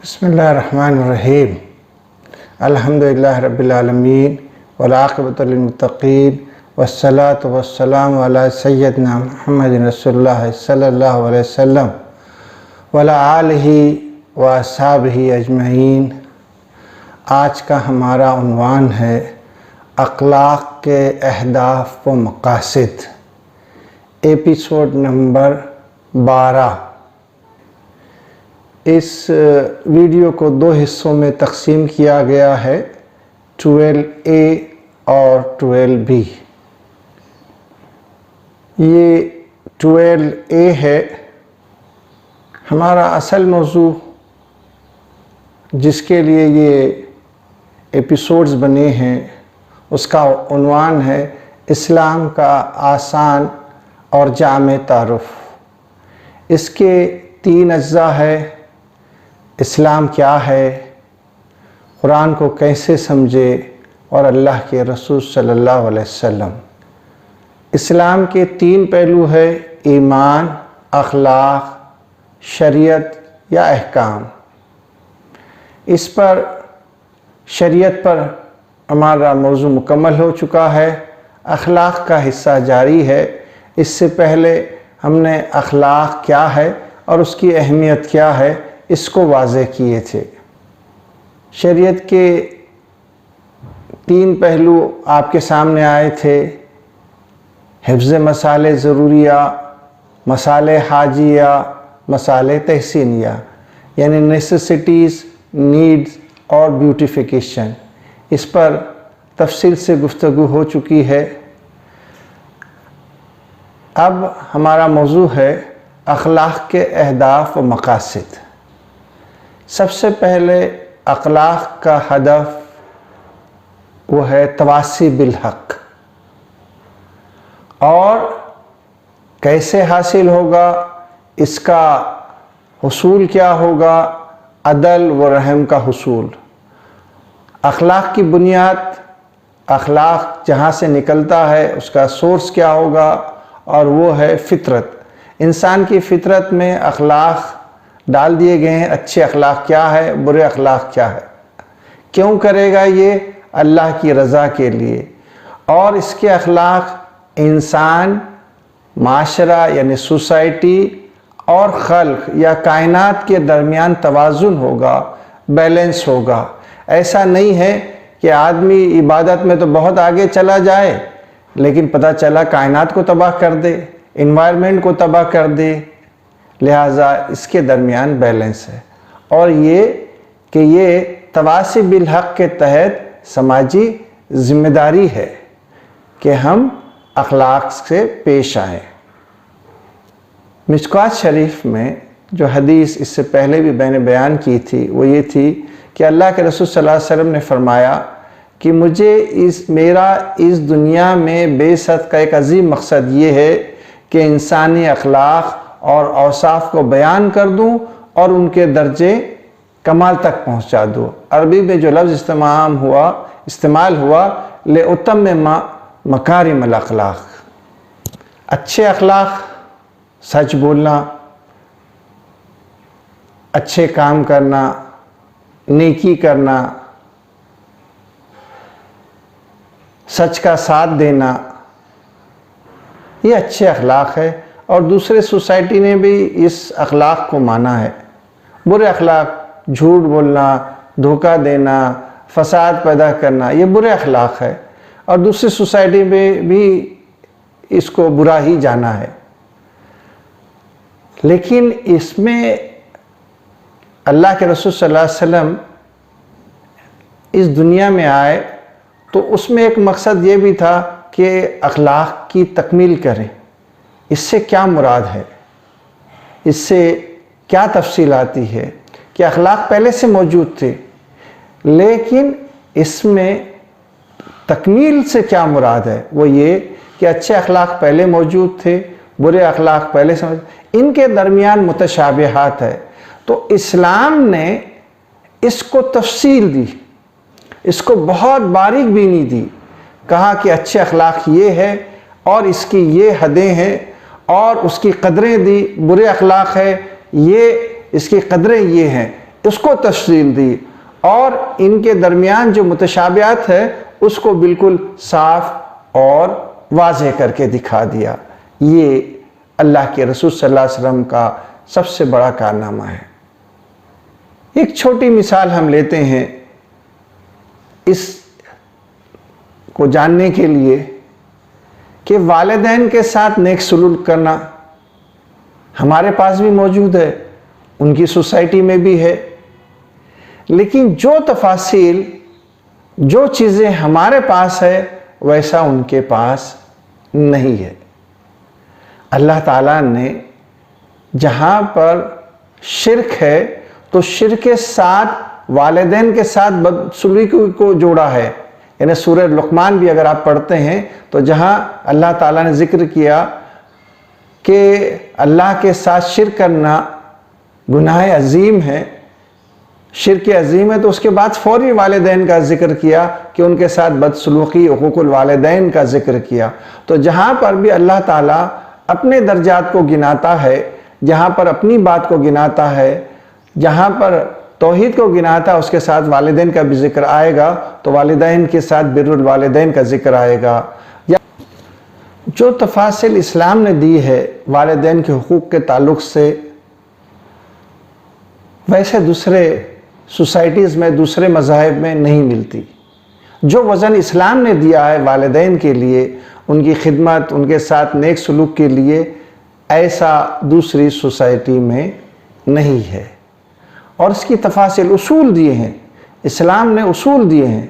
بسم اللہ الرحمن الرحیم الحمدللہ رب العالمین والعاقبۃ للمتقین والصلاة والسلام علی سیدنا محمد رسول اللہ صلی اللہ علیہ وسلم وعلی آلہ واصحابہ اجمعین۔ آج کا ہمارا عنوان ہے اخلاق کے اہداف و مقاصد، ایپیسوڈ نمبر 12۔ اس ویڈیو کو 2 حصوں میں تقسیم کیا گیا ہے، 12A اور 12B۔ یہ 12A ہے ہمارا اصل موضوع جس کے لیے یہ ایپیسوڈز بنے ہیں، اس کا عنوان ہے اسلام کا آسان اور جامع تعارف۔ اس کے 3 اجزاء ہے: اسلام کیا ہے، قرآن کو کیسے سمجھے، اور اللہ کے رسول صلی اللہ علیہ وسلم۔ اسلام کے 3 پہلو ہے: ایمان، اخلاق، شریعت یا احکام۔ اس پر شریعت پر ہمارا موضوع مکمل ہو چکا ہے، اخلاق کا حصہ جاری ہے۔ اس سے پہلے ہم نے اخلاق کیا ہے اور اس کی اہمیت کیا ہے اس کو واضح کیے تھے۔ شریعت کے 3 پہلو آپ کے سامنے آئے تھے: حفظ مصالح ضروریہ، مصالح حاجیہ، مصالح تحسینیہ، یعنی نیسیسٹیز، نیڈز اور بیوٹیفیکیشن۔ اس پر تفصیل سے گفتگو ہو چکی ہے۔ اب ہمارا موضوع ہے اخلاق کے اہداف و مقاصد۔ سب سے پہلے اخلاق کا ہدف وہ ہے تواصی بالحق، اور کیسے حاصل ہوگا، اس کا حصول کیا ہوگا؟ عدل و رحم کا حصول۔ اخلاق کی بنیاد، اخلاق جہاں سے نکلتا ہے اس کا سورس کیا ہوگا؟ اور وہ ہے فطرت۔ انسان کی فطرت میں اخلاق ڈال دیے گئے ہیں۔ اچھے اخلاق کیا ہے، برے اخلاق کیا ہے، کیوں کرے گا یہ؟ اللہ کی رضا کے لیے۔ اور اس کے اخلاق انسان، معاشرہ یعنی سوسائٹی اور خلق یا کائنات کے درمیان توازن ہوگا، بیلنس ہوگا۔ ایسا نہیں ہے کہ آدمی عبادت میں تو بہت آگے چلا جائے لیکن پتہ چلا کائنات کو تباہ کر دے، انوائرمنٹ کو تباہ کر دے۔ لہٰذا اس کے درمیان بیلنس ہے، اور یہ کہ یہ تواصی بالحق کے تحت سماجی ذمہ داری ہے کہ ہم اخلاق سے پیش آئیں۔ مشکوٰۃ شریف میں جو حدیث اس سے پہلے بھی میں نے بیان کی تھی وہ یہ تھی کہ اللہ کے رسول صلی اللہ علیہ وسلم نے فرمایا کہ مجھے میرا اس دنیا میں بعثت کا ایک عظیم مقصد یہ ہے کہ انسانی اخلاق اور اوصاف کو بیان کر دوں اور ان کے درجے کمال تک پہنچا دوں۔ عربی میں جو لفظ استعمال ہوا لِأُتَمِّمَ مَكَارِمَ الْأَخْلَاقِ، اچھے اخلاق، سچ بولنا، اچھے کام کرنا، نیکی کرنا، سچ کا ساتھ دینا، یہ اچھے اخلاق ہے۔ اور دوسرے سوسائٹی نے بھی اس اخلاق کو مانا ہے۔ برے اخلاق، جھوٹ بولنا، دھوکہ دینا، فساد پیدا کرنا، یہ برے اخلاق ہے، اور دوسری سوسائٹی میں بھی اس کو برا ہی جانا ہے۔ لیکن اس میں اللہ کے رسول صلی اللہ علیہ وسلم اس دنیا میں آئے تو اس میں ایک مقصد یہ بھی تھا کہ اخلاق کی تکمیل کریں۔ اس سے کیا مراد ہے، اس سے کیا تفصیل آتی ہے کہ اخلاق پہلے سے موجود تھے، لیکن اس میں تکمیل سے کیا مراد ہے؟ وہ یہ کہ اچھے اخلاق پہلے موجود تھے، برے اخلاق پہلے سے موجود، ان کے درمیان متشابہات ہے۔ تو اسلام نے اس کو تفصیل دی، اس کو بہت باریک بینی دی، کہا کہ اچھے اخلاق یہ ہے اور اس کی یہ حدیں ہیں، اور اس کی قدریں دی۔ برے اخلاق ہے یہ، اس کی قدریں یہ ہیں۔ اس کو تفصیل دی اور ان کے درمیان جو متشابہات ہے اس کو بالکل صاف اور واضح کر کے دکھا دیا۔ یہ اللہ کے رسول صلی اللہ علیہ وسلم کا سب سے بڑا کارنامہ ہے۔ ایک چھوٹی مثال ہم لیتے ہیں اس کو جاننے کے لیے کہ والدین کے ساتھ نیک سلوک کرنا ہمارے پاس بھی موجود ہے، ان کی سوسائٹی میں بھی ہے، لیکن جو تفاصیل، جو چیزیں ہمارے پاس ہے ویسا ان کے پاس نہیں ہے۔ اللہ تعالیٰ نے جہاں پر شرک ہے تو شرک کے ساتھ والدین کے ساتھ بدسلوکی کو جوڑا ہے۔ یعنی سورہ لقمان بھی اگر آپ پڑھتے ہیں تو جہاں اللہ تعالیٰ نے ذکر کیا کہ اللہ کے ساتھ شرک کرنا گناہ عظیم ہے، شرک عظیم ہے، تو اس کے بعد فوری والدین کا ذکر کیا کہ ان کے ساتھ بدسلوکی، حقوق الوالدین کا ذکر کیا۔ تو جہاں پر بھی اللہ تعالیٰ اپنے درجات کو گناتا ہے، جہاں پر اپنی بات کو گناتا ہے، جہاں پر توحید کو گناتا ہے، اس کے ساتھ والدین کا بھی ذکر آئے گا تو والدین کے ساتھ بر الوالدین کا ذکر آئے گا۔ جو تفاصیل اسلام نے دی ہے والدین کے حقوق کے تعلق سے، ویسے دوسرے سوسائٹیز میں، دوسرے مذاہب میں نہیں ملتی۔ جو وزن اسلام نے دیا ہے والدین کے لیے، ان کی خدمت، ان کے ساتھ نیک سلوک کے لیے، ایسا دوسری سوسائٹی میں نہیں ہے۔ اور اس کی تفاصیل، اصول دیے ہیں، اسلام نے اصول دیے ہیں۔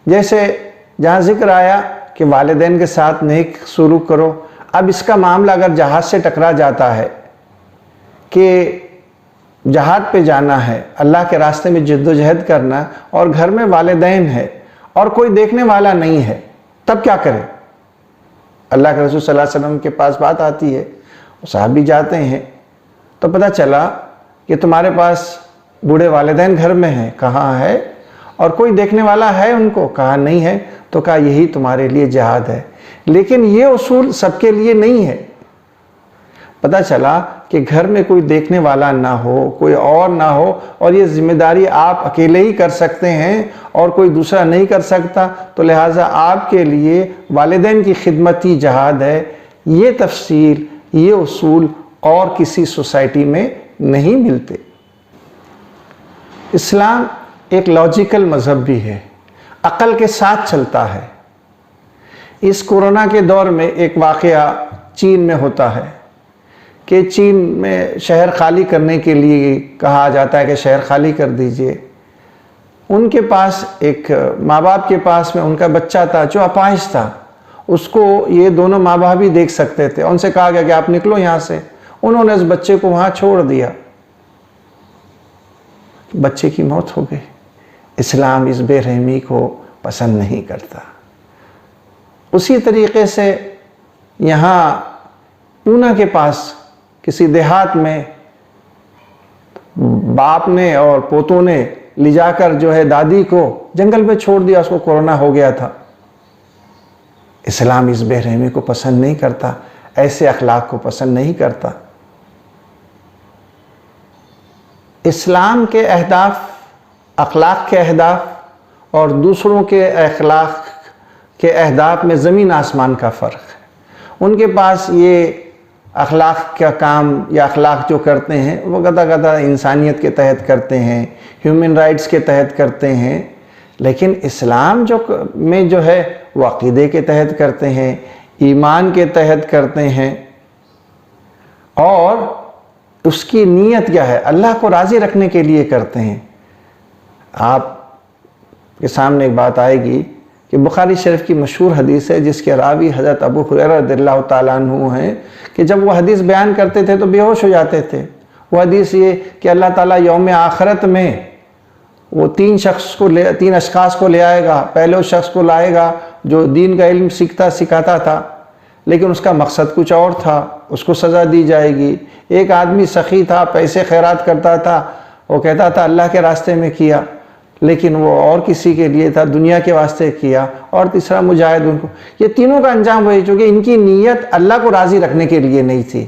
جیسے جہاں ذکر آیا کہ والدین کے ساتھ نیک سلوک کرو، اب اس کا معاملہ اگر جہاد سے ٹکرا جاتا ہے کہ جہاد پہ جانا ہے، اللہ کے راستے میں جد و جہد کرنا، اور گھر میں والدین ہے اور کوئی دیکھنے والا نہیں ہے، تب کیا کرے؟ اللہ کے رسول صلی اللہ علیہ وسلم کے پاس بات آتی ہے، صحابی جاتے ہیں تو پتہ چلا کہ تمہارے پاس بوڑھے والدین گھر میں ہیں، کہاں ہے؟ اور کوئی دیکھنے والا ہے ان کو؟ کہا نہیں ہے۔ تو کہا یہی تمہارے لیے جہاد ہے۔ لیکن یہ اصول سب کے لیے نہیں ہے۔ پتہ چلا کہ گھر میں کوئی دیکھنے والا نہ ہو، کوئی اور نہ ہو، اور یہ ذمہ داری آپ اکیلے ہی کر سکتے ہیں اور کوئی دوسرا نہیں کر سکتا، تو لہٰذا آپ کے لیے والدین کی خدمت ہی جہاد ہے۔ یہ تفصیل، یہ اصول اور کسی سوسائٹی میں نہیں ملتے۔ اسلام ایک لاجیکل مذہب بھی ہے، عقل کے ساتھ چلتا ہے۔ اس کورونا کے دور میں ایک واقعہ چین میں ہوتا ہے کہ چین میں شہر خالی کرنے کے لیے کہا جاتا ہے کہ شہر خالی کر دیجئے۔ ان کے پاس ایک ماں باپ کے پاس میں ان کا بچہ تھا جو اپاہج تھا، اس کو یہ دونوں ماں باپ بھی دیکھ سکتے تھے۔ ان سے کہا گیا کہ آپ نکلو یہاں سے۔ انہوں نے اس بچے کو وہاں چھوڑ دیا، بچے کی موت ہو گئی۔ اسلام اس بے رحمی کو پسند نہیں کرتا۔ اسی طریقے سے یہاں پونا کے پاس کسی دیہات میں باپ نے اور پوتوں نے لے جا کر جو ہے دادی کو جنگل میں چھوڑ دیا، اس کو کورونا ہو گیا تھا۔ اسلام اس بے رحمی کو پسند نہیں کرتا، ایسے اخلاق کو پسند نہیں کرتا۔ اسلام کے اہداف، اخلاق کے اہداف اور دوسروں کے اخلاق کے اہداف میں زمین آسمان کا فرق ہے۔ ان کے پاس یہ اخلاق کا کام یا اخلاق جو کرتے ہیں وہ گدا انسانیت کے تحت کرتے ہیں، ہیومن رائٹس کے تحت کرتے ہیں، لیکن اسلام میں جو ہے وہ عقیدے کے تحت کرتے ہیں، ایمان کے تحت کرتے ہیں، اور اس کی نیت کیا ہے؟ اللہ کو راضی رکھنے کے لیے کرتے ہیں۔ آپ کے سامنے ایک بات آئے گی کہ بخاری شریف کی مشہور حدیث ہے جس کے راوی حضرت ابو ہریرہ رضی اللہ تعالیٰ عنہ ہیں کہ جب وہ حدیث بیان کرتے تھے تو بے ہوش ہو جاتے تھے۔ وہ حدیث یہ کہ اللہ تعالیٰ یوم آخرت میں وہ تین اشخاص کو لے آئے گا۔ پہلے اس شخص کو لائے گا جو دین کا علم سکھاتا تھا لیکن اس کا مقصد کچھ اور تھا، اس کو سزا دی جائے گی۔ ایک آدمی سخی تھا، پیسے خیرات کرتا تھا، وہ کہتا تھا اللہ کے راستے میں کیا لیکن وہ اور کسی کے لیے تھا، دنیا کے واسطے کیا۔ اور تیسرا مجاہد، ان کو یہ تینوں کا انجام وہی، چونکہ ان کی نیت اللہ کو راضی رکھنے کے لیے نہیں تھی۔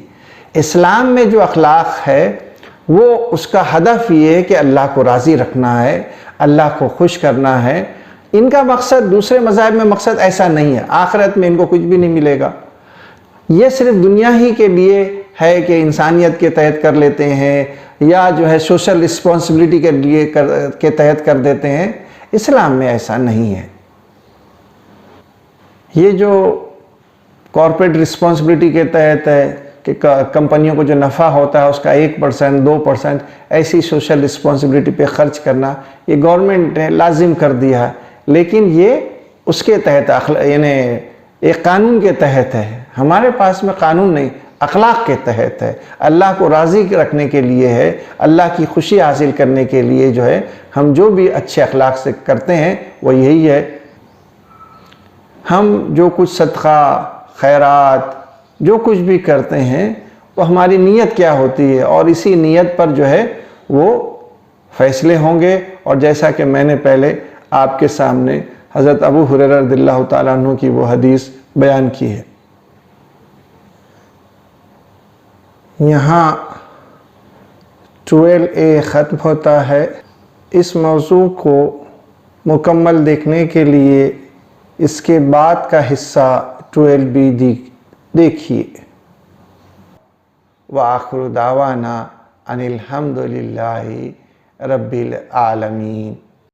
اسلام میں جو اخلاق ہے وہ اس کا ہدف یہ ہے کہ اللہ کو راضی رکھنا ہے، اللہ کو خوش کرنا ہے۔ ان کا مقصد، دوسرے مذاہب میں مقصد ایسا نہیں ہے، آخرت میں ان کو کچھ بھی نہیں ملے گا۔ یہ صرف دنیا ہی کے لیے ہے کہ انسانیت کے تحت کر لیتے ہیں، یا جو ہے سوشل رسپانسبلٹی کے لیے کے تحت کر دیتے ہیں۔ اسلام میں ایسا نہیں ہے۔ یہ جو کارپوریٹ رسپانسبلٹی کے تحت ہے کہ کمپنیوں کو جو نفع ہوتا ہے اس کا 1%، 2% ایسی سوشل رسپانسبلٹی پہ خرچ کرنا، یہ گورنمنٹ نے لازم کر دیا ہے، لیکن یہ اس کے تحت یعنی ایک قانون کے تحت ہے۔ ہمارے پاس میں قانون نہیں، اخلاق کے تحت ہے، اللہ کو راضی رکھنے کے لیے ہے، اللہ کی خوشی حاصل کرنے کے لیے جو ہے ہم جو بھی اچھے اخلاق سے کرتے ہیں وہ یہی ہے۔ ہم جو کچھ صدقہ، خیرات، جو کچھ بھی کرتے ہیں وہ ہماری نیت کیا ہوتی ہے، اور اسی نیت پر جو ہے وہ فیصلے ہوں گے۔ اور جیسا کہ میں نے پہلے آپ کے سامنے حضرت ابو ہریرہ رضی اللہ تعالیٰ عنہ کی وہ حدیث بیان کی ہے۔ یہاں 12A ختم ہوتا ہے۔ اس موضوع کو مکمل دیکھنے کے لیے اس کے بعد کا حصہ 12B دیکھیے۔ وآخر دعوانا ان الحمد للہ رب العالمین۔